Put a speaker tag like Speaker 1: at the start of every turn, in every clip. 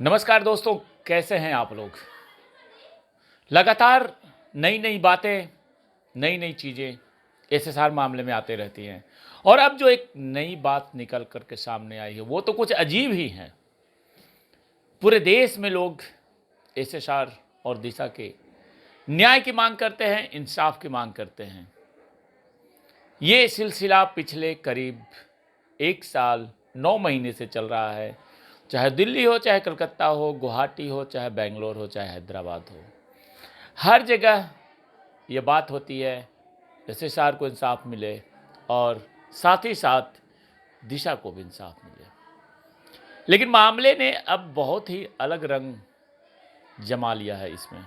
Speaker 1: नमस्कार दोस्तों, कैसे हैं आप लोग। लगातार नई नई बातें, नई नई चीज़ें एसएसआर मामले में आते रहती हैं। और अब जो एक नई बात निकल कर के सामने आई है वो तो कुछ अजीब ही है। पूरे देश में लोग एसएसआर और दिशा के न्याय की मांग करते हैं, इंसाफ की मांग करते हैं। ये सिलसिला पिछले करीब 1 साल 9 महीने से चल रहा है। चाहे दिल्ली हो, चाहे कलकत्ता हो, गुवाहाटी हो, चाहे बेंगलोर हो, चाहे हैदराबाद हो, हर जगह ये बात होती है एसएसआर को इंसाफ मिले और साथ ही साथ दिशा को भी इंसाफ मिले। लेकिन मामले ने अब बहुत ही अलग रंग जमा लिया है। इसमें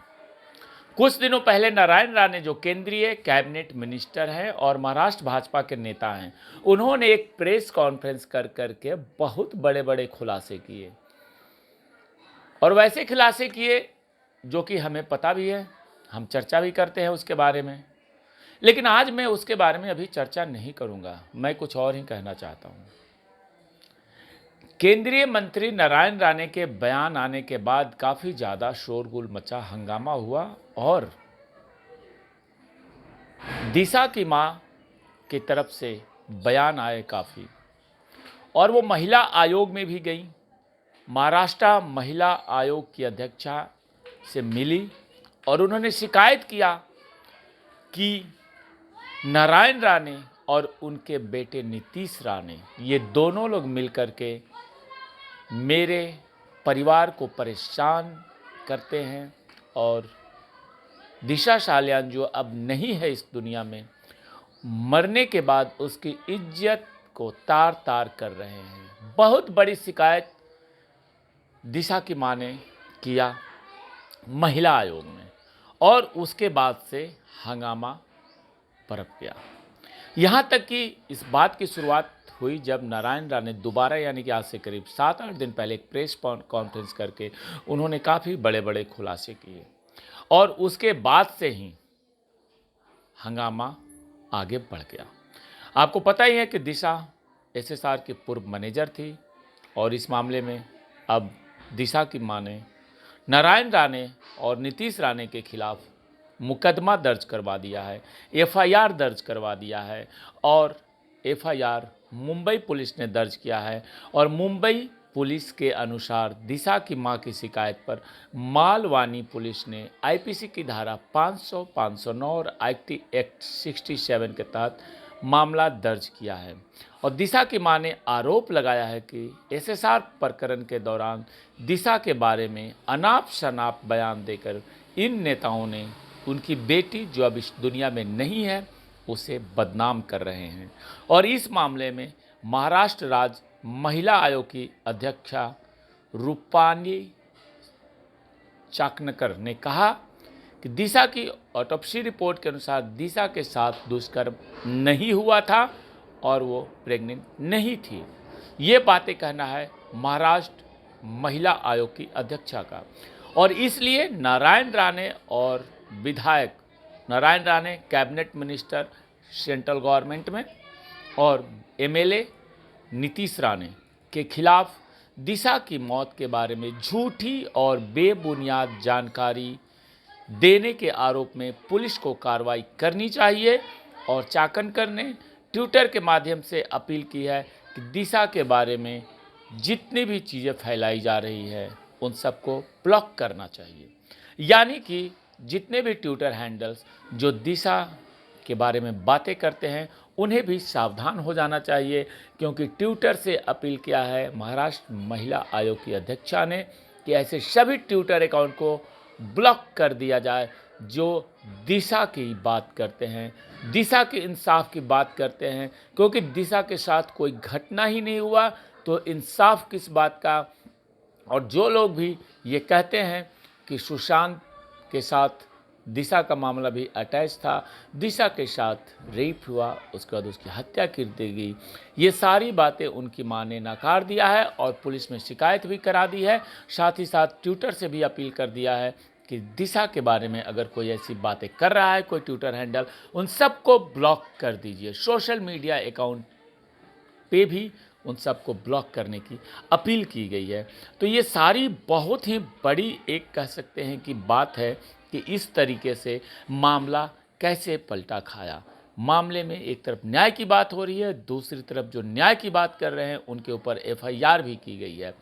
Speaker 1: कुछ दिनों पहले नारायण राणे, जो केंद्रीय कैबिनेट मिनिस्टर हैं और महाराष्ट्र भाजपा के नेता हैं, उन्होंने एक प्रेस कॉन्फ्रेंस कर करके बहुत बड़े बड़े खुलासे किए। और वैसे खुलासे किए जो कि हमें पता भी है, हम चर्चा भी करते हैं उसके बारे में। लेकिन आज मैं उसके बारे में अभी चर्चा नहीं करूंगा, मैं कुछ और ही कहना चाहता हूं। केंद्रीय मंत्री नारायण राणे के बयान आने के बाद काफ़ी ज़्यादा शोरगुल मचा, हंगामा हुआ और दिशा की मां की तरफ से बयान आए काफ़ी। और वो महिला आयोग में भी गई, महाराष्ट्र महिला आयोग की अध्यक्षा से मिली और उन्होंने शिकायत किया कि नारायण राणे और उनके बेटे नीतीश राणे, ये दोनों लोग मिलकर के मेरे परिवार को परेशान करते हैं और दिशा सालियान जो अब नहीं है इस दुनिया में, मरने के बाद उसकी इज्जत को तार तार कर रहे हैं। बहुत बड़ी शिकायत दिशा की मां ने किया महिला आयोग में और उसके बाद से हंगामा पनप गया। यहाँ तक कि इस बात की शुरुआत हुई जब नारायण राणे दोबारा, यानी कि आज से करीब 7-8 दिन पहले, एक प्रेस कॉन्फ्रेंस करके उन्होंने काफ़ी बड़े बड़े खुलासे किए और उसके बाद से ही हंगामा आगे बढ़ गया। आपको पता ही है कि दिशा एसएसआर की पूर्व मैनेजर थी और इस मामले में अब दिशा की मां ने नारायण राणे और नीतीश राणे के खिलाफ मुकदमा दर्ज करवा दिया है, एफआईआर दर्ज करवा दिया है। और एफआईआर मुंबई पुलिस ने दर्ज किया है और मुंबई पुलिस के अनुसार दिशा की मां की शिकायत पर मालवानी पुलिस ने आईपीसी की धारा 500, 509 और आईटी एक्ट 67 के तहत मामला दर्ज किया है। और दिशा की मां ने आरोप लगाया है कि एसएसआर प्रकरण के दौरान दिशा के बारे में अनाप शनाप बयान देकर इन नेताओं ने उनकी बेटी, जो अब इस दुनिया में नहीं है, उसे बदनाम कर रहे हैं। और इस मामले में महाराष्ट्र राज्य महिला आयोग की अध्यक्षा रूपानी चाकनकर ने कहा कि दिशा की ऑटोप्सी रिपोर्ट के अनुसार दिशा के साथ दुष्कर्म नहीं हुआ था और वो प्रेग्नेंट नहीं थी। ये बातें कहना है महाराष्ट्र महिला आयोग की अध्यक्षा का। और इसलिए नारायण राणे और विधायक, Narayan Rane cabinet minister central government में और एमएलए नीतीश राणे के खिलाफ दिशा की मौत के बारे में झूठी और बेबुनियाद जानकारी देने के आरोप में पुलिस को कार्रवाई करनी चाहिए। और चाकनकर ने ट्विटर के माध्यम से अपील की है कि दिशा के बारे में जितनी भी चीज़ें फैलाई जा रही है उन सबको ब्लॉक करना चाहिए। यानी कि जितने भी ट्विटर हैंडल्स जो दिशा के बारे में बातें करते हैं उन्हें भी सावधान हो जाना चाहिए, क्योंकि ट्विटर से अपील किया है महाराष्ट्र महिला आयोग की अध्यक्षा ने कि ऐसे सभी ट्विटर अकाउंट को ब्लॉक कर दिया जाए जो दिशा की बात करते हैं, दिशा के इंसाफ की बात करते हैं। क्योंकि दिशा के साथ कोई घटना ही नहीं हुआ तो इंसाफ किस बात का। और जो लोग भी ये कहते हैं कि सुशांत के साथ दिशा का मामला भी अटैच था, दिशा के साथ रेप हुआ, उसके बाद उसकी हत्या कर दी गई, ये सारी बातें उनकी मां ने नकार दिया है और पुलिस में शिकायत भी करा दी है। साथ ही साथ ट्विटर से भी अपील कर दिया है कि दिशा के बारे में अगर कोई ऐसी बातें कर रहा है, कोई ट्विटर हैंडल, उन सबको ब्लॉक कर दीजिए। सोशल मीडिया अकाउंट पे भी उन सबको ब्लॉक करने की अपील की गई है। तो ये सारी बहुत ही बड़ी एक कह सकते हैं कि बात है कि इस तरीके से मामला कैसे पलटा खाया। मामले में एक तरफ न्याय की बात हो रही है, दूसरी तरफ जो न्याय की बात कर रहे हैं उनके ऊपर एफआईआर भी की गई है।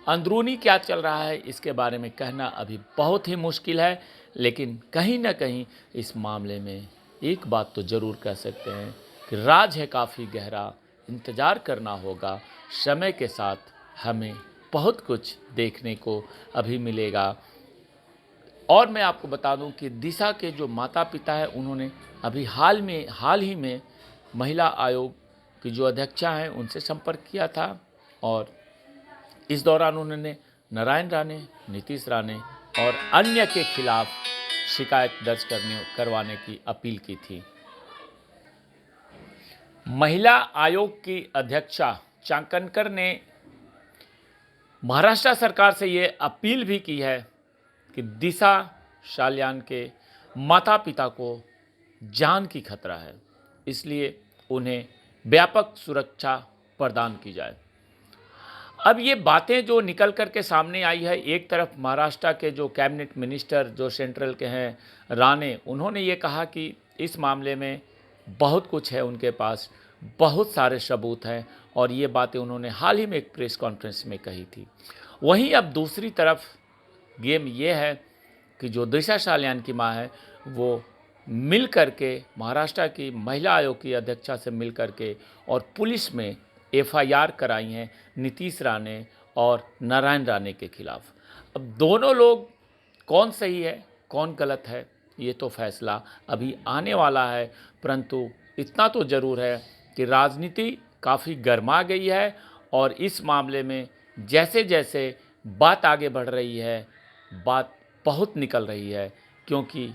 Speaker 1: अंदरूनी क्या चल रहा है इसके बारे में कहना अभी बहुत ही मुश्किल है, लेकिन कहीं ना कहीं इस मामले में एक बात तो ज़रूर कह सकते हैं कि राज है काफ़ी गहरा, इंतज़ार करना होगा। समय के साथ हमें बहुत कुछ देखने को अभी मिलेगा। और मैं आपको बता दूं कि दिशा के जो माता पिता हैं उन्होंने अभी हाल ही में महिला आयोग की जो अध्यक्षा हैं उनसे संपर्क किया था, और इस दौरान उन्होंने नारायण राणे, नीतीश राणे और अन्य के खिलाफ शिकायत दर्ज करवाने की अपील की थी। महिला आयोग की अध्यक्षा चाकणकर ने महाराष्ट्र सरकार से ये अपील भी की है कि दिशा सालियान के माता पिता को जान की खतरा है, इसलिए उन्हें व्यापक सुरक्षा प्रदान की जाए। अब ये बातें जो निकल कर के सामने आई है, एक तरफ महाराष्ट्र के जो कैबिनेट मिनिस्टर जो सेंट्रल के हैं राणे, उन्होंने ये कहा कि इस मामले में बहुत कुछ है, उनके पास बहुत सारे सबूत हैं, और ये बातें उन्होंने हाल ही में एक प्रेस कॉन्फ्रेंस में कही थी। वहीं अब दूसरी तरफ गेम ये है कि जो दिशा सालियान की मां है वो मिल करके महाराष्ट्र की महिला आयोग की अध्यक्षा से मिल करके और पुलिस में एफआईआर कराई हैं नीतीश राणे और नारायण राणे के खिलाफ। अब दोनों लोग कौन सही है कौन गलत है ये तो फैसला अभी आने वाला है, परंतु इतना तो ज़रूर है कि राजनीति काफ़ी गर्मा गई है, और इस मामले में जैसे जैसे बात आगे बढ़ रही है, बात बहुत निकल रही है, क्योंकि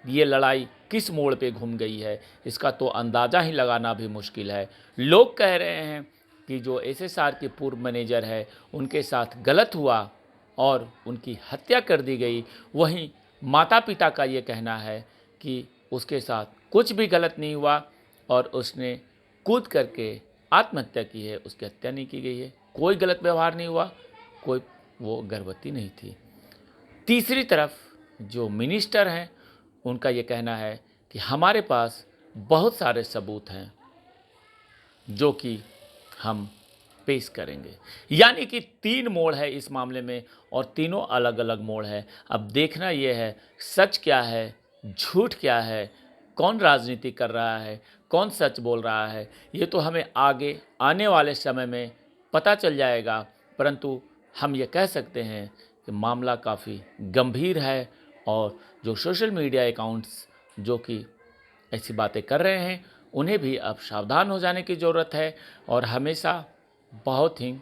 Speaker 1: ये लड़ाई किस मोड़ पे घूम गई है इसका तो अंदाज़ा ही लगाना भी मुश्किल है। लोग कह रहे हैं कि जो एसएसआर के पूर्व मैनेजर है उनके साथ गलत हुआ और उनकी हत्या कर दी गई, वहीं माता पिता का ये कहना है कि उसके साथ कुछ भी गलत नहीं हुआ और उसने कूद करके आत्महत्या की है, उसकी हत्या नहीं की गई है, कोई गलत व्यवहार नहीं हुआ, वो गर्भवती नहीं थी। तीसरी तरफ जो मिनिस्टर हैं उनका ये कहना है कि हमारे पास बहुत सारे सबूत हैं जो कि हम पेश करेंगे। यानी कि 3 मोड़ है इस मामले में, और तीनों अलग अलग मोड़ है। अब देखना ये है सच क्या है, झूठ क्या है, कौन राजनीति कर रहा है, कौन सच बोल रहा है, ये तो हमें आगे आने वाले समय में पता चल जाएगा। परंतु हम ये कह सकते हैं कि मामला काफ़ी गंभीर है, और जो सोशल मीडिया अकाउंट्स जो कि ऐसी बातें कर रहे हैं उन्हें भी अब सावधान हो जाने की ज़रूरत है, और हमेशा बहुत ही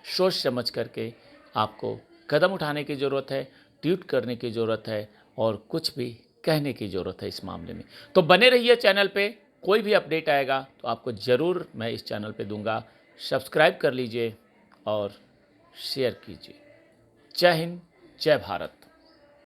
Speaker 1: सोच समझ करके आपको कदम उठाने की ज़रूरत है, ट्वीट करने की ज़रूरत है, और कुछ भी कहने की ज़रूरत है इस मामले में। तो बने रहिए चैनल पे, कोई भी अपडेट आएगा तो आपको ज़रूर मैं इस चैनल पे दूंगा। सब्सक्राइब कर लीजिए और शेयर कीजिए। जय हिंद, जय भारत।